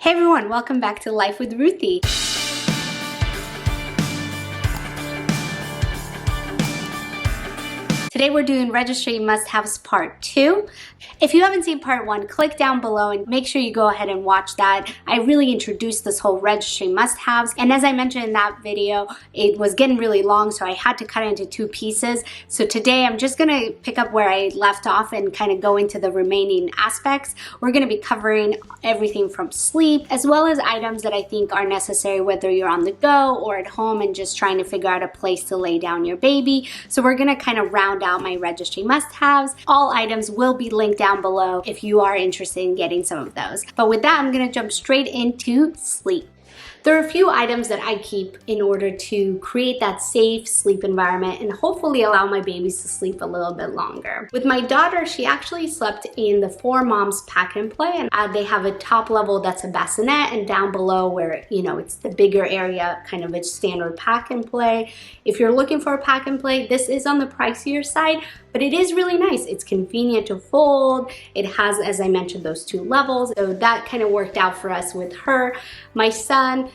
Hey everyone, welcome back to Life with Ruthie. Today we're doing Registry Must Haves Part 2. If you haven't seen Part 1, click down below and make sure you go ahead and watch that. I really introduced this whole Registry Must Haves, and as I mentioned in that video, it was getting really long, so I had to cut it into 2 pieces. So today I'm just going to pick up where I left off and kind of go into the remaining aspects. We're going to be covering everything from sleep, as well as items that I think are necessary whether you're on the go or at home and just trying to figure out a place to lay down your baby. So we're going to kind of round out my Registry Must-Haves. All items will be linked down below if you are interested in getting some of those. But with that, I'm going to jump straight into sleep. There are a few items that I keep in order to create that safe sleep environment and hopefully allow my babies to sleep a little bit longer. With my daughter, she actually slept in the 4 Moms Pack and Play, and they have a top level that's a bassinet, and down below where, you know, it's the bigger area, kind of a standard pack and play. If you're looking for a pack and play, this is on the pricier side, but it is really nice. It's convenient to fold. It has, as I mentioned, those 2 levels. So that kind of worked out for us with her. My son,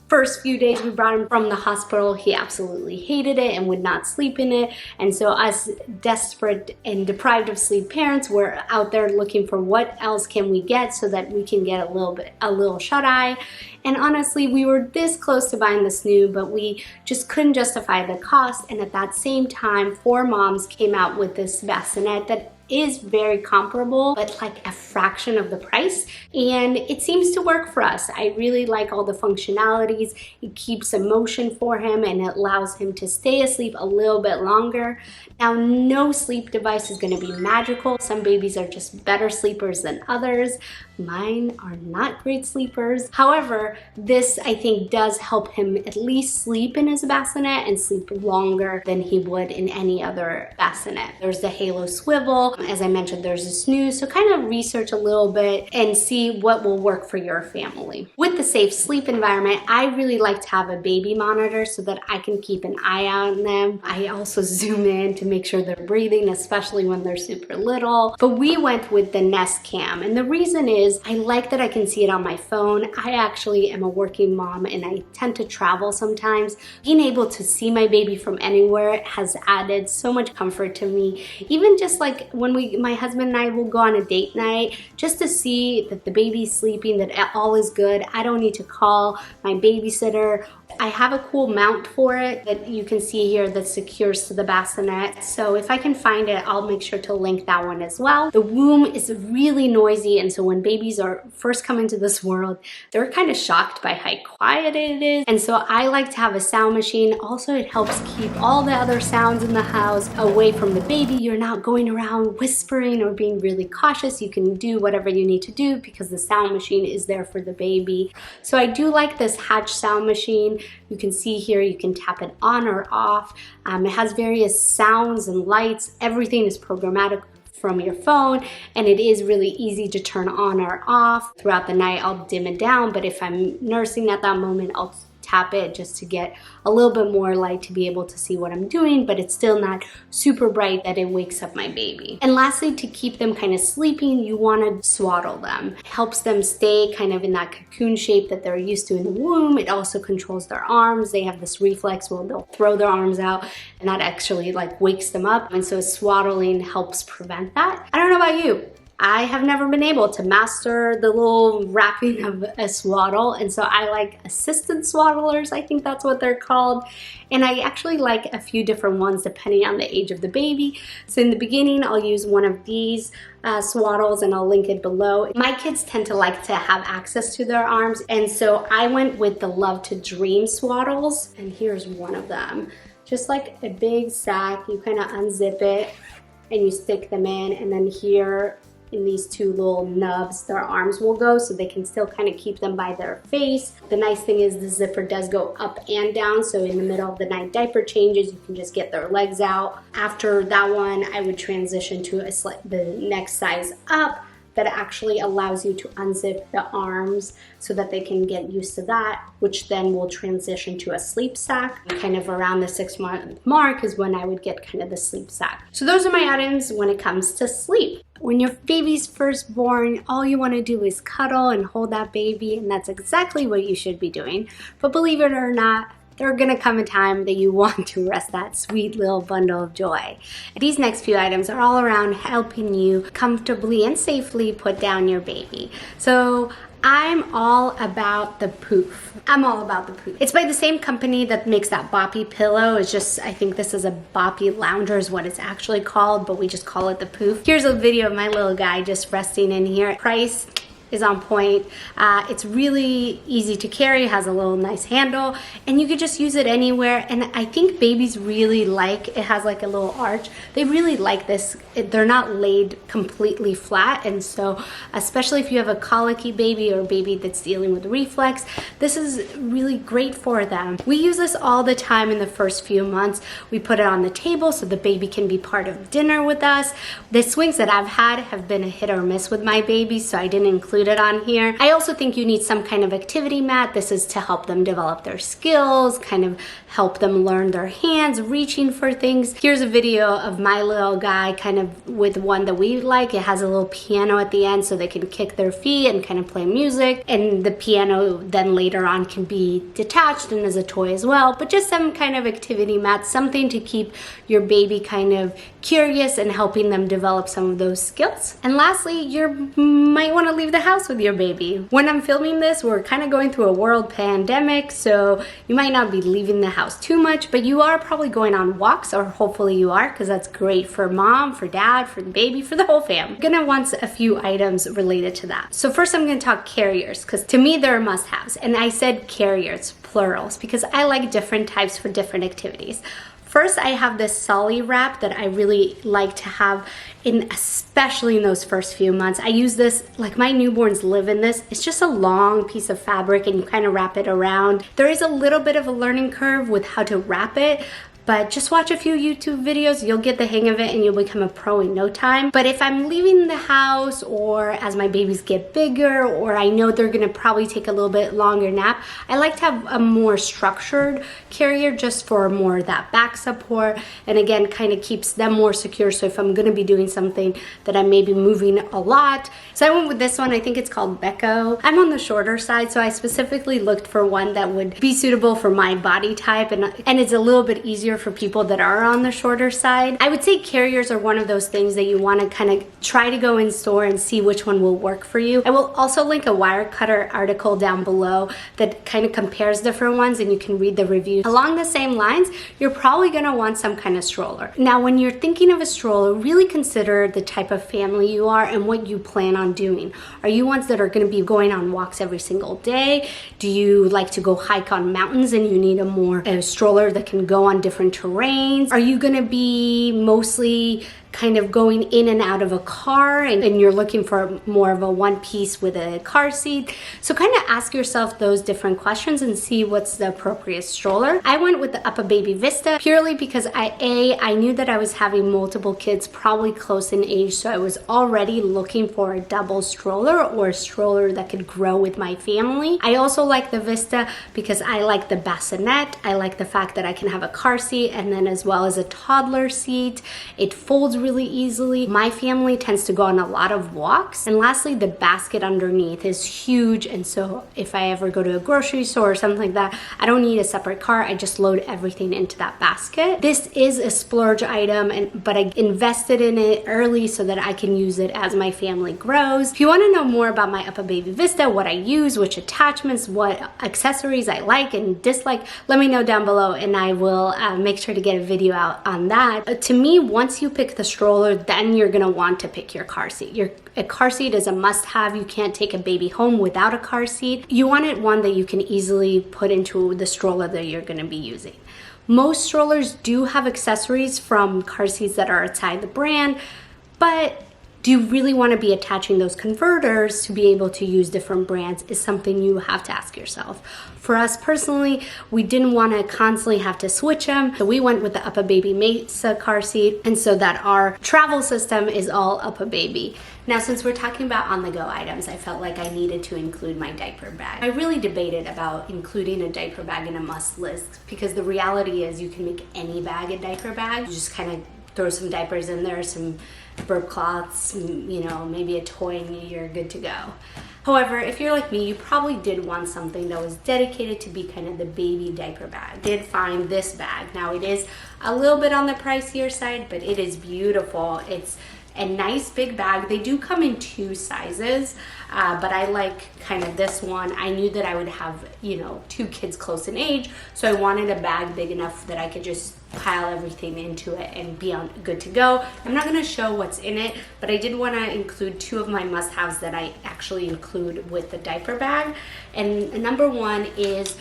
first few days we brought him from the hospital, he absolutely hated it and would not sleep in it. And so us desperate and deprived of sleep parents were out there looking for what else can we get so that we can get a little shut-eye. And honestly, we were this close to buying this new, but we just couldn't justify the cost. And at that same time, 4 Moms came out with this bassinet that is very comparable, but like a fraction of the price. And it seems to work for us. I really like all the functionalities. It keeps a motion for him and it allows him to stay asleep a little bit longer. Now, no sleep device is going to be magical. Some babies are just better sleepers than others. Mine are not great sleepers. However, this I think does help him at least sleep in his bassinet and sleep longer than he would in any other bassinet. There's the Halo swivel. As I mentioned, there's a snooze. So kind of research a little bit and see what will work for your family. With the safe sleep environment, I really like to have a baby monitor so that I can keep an eye on them. I also zoom in to make sure they're breathing, especially when they're super little. But we went with the Nest Cam, and the reason is I like that I can see it on my phone. I actually am a working mom and I tend to travel sometimes. Being able to see my baby from anywhere has added so much comfort to me. Even just like when my husband and I will go on a date night, just to see that the baby's sleeping, that all is good. I don't need to call my babysitter. I have a cool mount for it that you can see here that secures to the bassinet. So if I can find it, I'll make sure to link that one as well. The womb is really noisy, and so when babies are first come into this world, they're kind of shocked by how quiet it is. And so I like to have a sound machine. Also, it helps keep all the other sounds in the house away from the baby. You're not going around whispering or being really cautious. You can do whatever you need to do because the sound machine is there for the baby. So I do like this Hatch sound machine. You can see here, you can tap it on or off. It has various sounds and lights. Everything is programmatic from your phone, and it is really easy to turn on or off. Throughout the night, I'll dim it down, but if I'm nursing at that moment, I'll tap it just to get a little bit more light to be able to see what I'm doing, but it's still not super bright that it wakes up my baby. And lastly, to keep them kind of sleeping, you want to swaddle them. It helps them stay kind of in that cocoon shape that they're used to in the womb. It also controls their arms. They have this reflex where they'll throw their arms out, and that actually like wakes them up. And so swaddling helps prevent that. I don't know about you. I have never been able to master the little wrapping of a swaddle, and so I like assisted swaddlers, I think that's what they're called. And I actually like a few different ones depending on the age of the baby. So in the beginning, I'll use one of these swaddles, and I'll link it below. My kids tend to like to have access to their arms, and so I went with the Love to Dream swaddles, and here's one of them. Just like a big sack, you kind of unzip it and you stick them in, and then here in these 2 little nubs, their arms will go, so they can still kind of keep them by their face. The nice thing is the zipper does go up and down, so in the middle of the night diaper changes, you can just get their legs out. After that one, I would transition to the next size up. that actually allows you to unzip the arms so that they can get used to that, which then will transition to a sleep sack. Kind of around the 6-month mark is when I would get kind of the sleep sack. So those are my items when it comes to sleep. When your baby's first born, all you want to do is cuddle and hold that baby, and that's exactly what you should be doing. But believe it or not, there's gonna come a time that you want to rest that sweet little bundle of joy. These next few items are all around helping you comfortably and safely put down your baby. So I'm all about the poof. I'm all about the poof. It's by the same company that makes that boppy pillow. It's just, I think this is a boppy lounger is what it's actually called, but we just call it the poof. Here's a video of my little guy just resting in here. Price is on point. It's really easy to carry, has a little nice handle, and you could just use it anywhere. And I think babies really like, it has like a little arch. They really like this. They're not laid completely flat, and so especially if you have a colicky baby or a baby that's dealing with reflux, this is really great for them. We use this all the time in the first few months. We put it on the table so the baby can be part of dinner with us. The swings that I've had have been a hit or miss with my baby, so I didn't include it on here. I also think you need some kind of activity mat. This is to help them develop their skills, kind of help them learn their hands, reaching for things. Here's a video of my little guy kind of with one that we like. It has a little piano at the end so they can kick their feet and kind of play music. And the piano then later on can be detached and as a toy as well. But just some kind of activity mat, something to keep your baby kind of curious and helping them develop some of those skills. And lastly, you might want to leave the house with your baby. When I'm filming this, we're kind of going through a world pandemic, so you might not be leaving the house too much, but you are probably going on walks, or hopefully you are, because that's great for mom, for dad, for the baby, for the whole fam. You're gonna want a few items related to that. So first I'm gonna talk carriers, because to me they're must-haves, and I said carriers, plurals, because I like different types for different activities. First, I have this Solly wrap that I really like to have especially in those first few months. I use this, like my newborns live in this. It's just a long piece of fabric and you kind of wrap it around. There is a little bit of a learning curve with how to wrap it, but just watch a few YouTube videos, you'll get the hang of it and you'll become a pro in no time. But if I'm leaving the house or as my babies get bigger or I know they're gonna probably take a little bit longer nap, I like to have a more structured carrier just for more of that back support, and again, kind of keeps them more secure. So if I'm gonna be doing something that I may be moving a lot. So I went with this one, I think it's called Becco. I'm on the shorter side, so I specifically looked for one that would be suitable for my body type, and it's a little bit easier for people that are on the shorter side. I would say carriers are one of those things that you want to kind of try to go in store and see which one will work for you. I will also link a Wirecutter article down below that kind of compares different ones and you can read the reviews. Along the same lines, you're probably going to want some kind of stroller. Now, when you're thinking of a stroller, really consider the type of family you are and what you plan on doing. Are you ones that are going to be going on walks every single day? Do you like to go hike on mountains and you need a stroller that can go on different terrains? Are you gonna be mostly kind of going in and out of a car and you're looking for more of a one piece with a car seat? So kind of ask yourself those different questions and see what's the appropriate stroller. I went with the Upper Baby Vista purely because I knew that I was having multiple kids probably close in age, so I was already looking for a double stroller or a stroller that could grow with my family. I also like the Vista because I like the bassinet. I like the fact that I can have a car seat and then as well as a toddler seat. It folds really easily. My family tends to go on a lot of walks. And lastly, the basket underneath is huge, and so if I ever go to a grocery store or something like that, I don't need a separate car. I just load everything into that basket. This is a splurge item, but I invested in it early so that I can use it as my family grows. If you want to know more about my Upper Baby Vista, what I use, which attachments, what accessories I like and dislike, let me know down below and I will make sure to get a video out on that. To me, once you pick the stroller, then you're gonna want to pick your car seat. A car seat is a must-have. You can't take a baby home without a car seat. You want it one that you can easily put into the stroller that you're gonna be using. Most strollers do have accessories from car seats that are outside the brand, but Do you really want to be attaching those converters to be able to use different brands is something you have to ask yourself. For us personally, we didn't want to constantly have to switch them. So we went with the UPPAbaby Mesa car seat, and so that our travel system is all UPPAbaby. Now, since we're talking about on-the-go items, I felt like I needed to include my diaper bag. I really debated about including a diaper bag in a must list because the reality is you can make any bag a diaper bag. You just kind of throw some diapers in there, some burp cloths, you know, maybe a toy, and you're good to go. However, if you're like me, you probably did want something that was dedicated to be kind of the baby diaper bag. I did find this bag. Now, it is a little bit on the pricier side, but it is beautiful. It's a nice big bag. They do come in 2 sizes, but I like kind of this one. I knew that I would have, you know, 2 kids close in age, so I wanted a bag big enough that I could just pile everything into it and be good to go. I'm not gonna show what's in it, but I did wanna include 2 of my must-haves that I actually include with the diaper bag. And number 1 is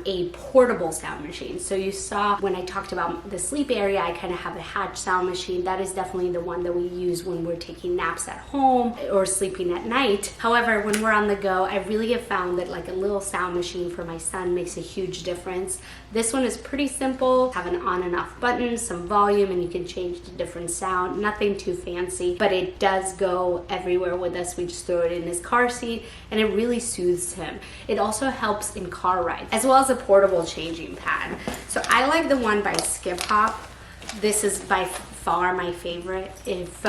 a portable sound machine. So you saw when I talked about the sleep area, I kind of have a Hatch sound machine. That is definitely the one that we use when we're taking naps at home or sleeping at night. However, when we're on the go, I really have found that like a little sound machine for my son makes a huge difference. This one is pretty simple, have an on and off button, some volume, and you can change the different sound. Nothing too fancy, but it does go everywhere with us. We just throw it in his car seat and it really soothes him. It also helps in car rides, as well as a portable changing pad. So I like the one by Skip Hop. This is by far my favorite. If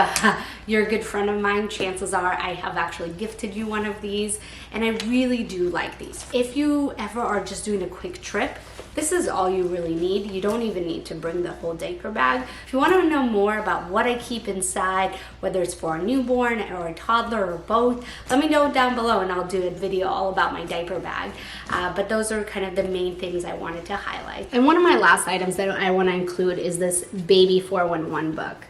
you're a good friend of mine, chances are I have actually gifted you one of these, and I really do like these. If you ever are just doing a quick trip, this is all you really need. You don't even need to bring the whole diaper bag. If you want to know more about what I keep inside, whether it's for a newborn or a toddler or both, let me know down below and I'll do a video all about my diaper bag. But those are kind of the main things I wanted to highlight. And one of my last items that I want to include is this Baby 411 book.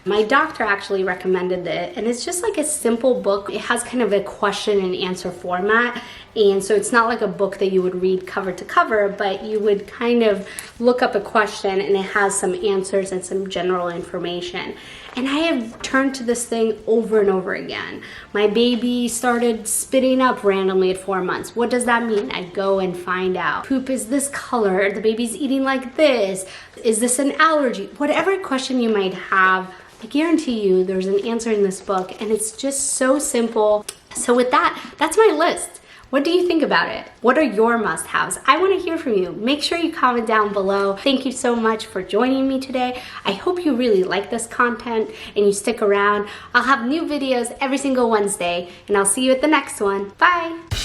My doctor actually recommended it, and it's just like a simple book. It has kind of a question and answer format, and so it's not like a book that you would read cover to cover, but you would kind of look up a question and it has some answers and some general information. And I have turned to this thing over and over again. My baby started spitting up randomly at 4 months. What does that mean? I go and find out. Poop is this color, the baby's eating like this. Is this an allergy? Whatever question you might have, I guarantee you there's an answer in this book, and it's just so simple. So with that, that's my list. What do you think about it? What are your must-haves? I want to hear from you. Make sure you comment down below. Thank you so much for joining me today. I hope you really like this content and you stick around. I'll have new videos every single Wednesday, and I'll see you at the next one. Bye!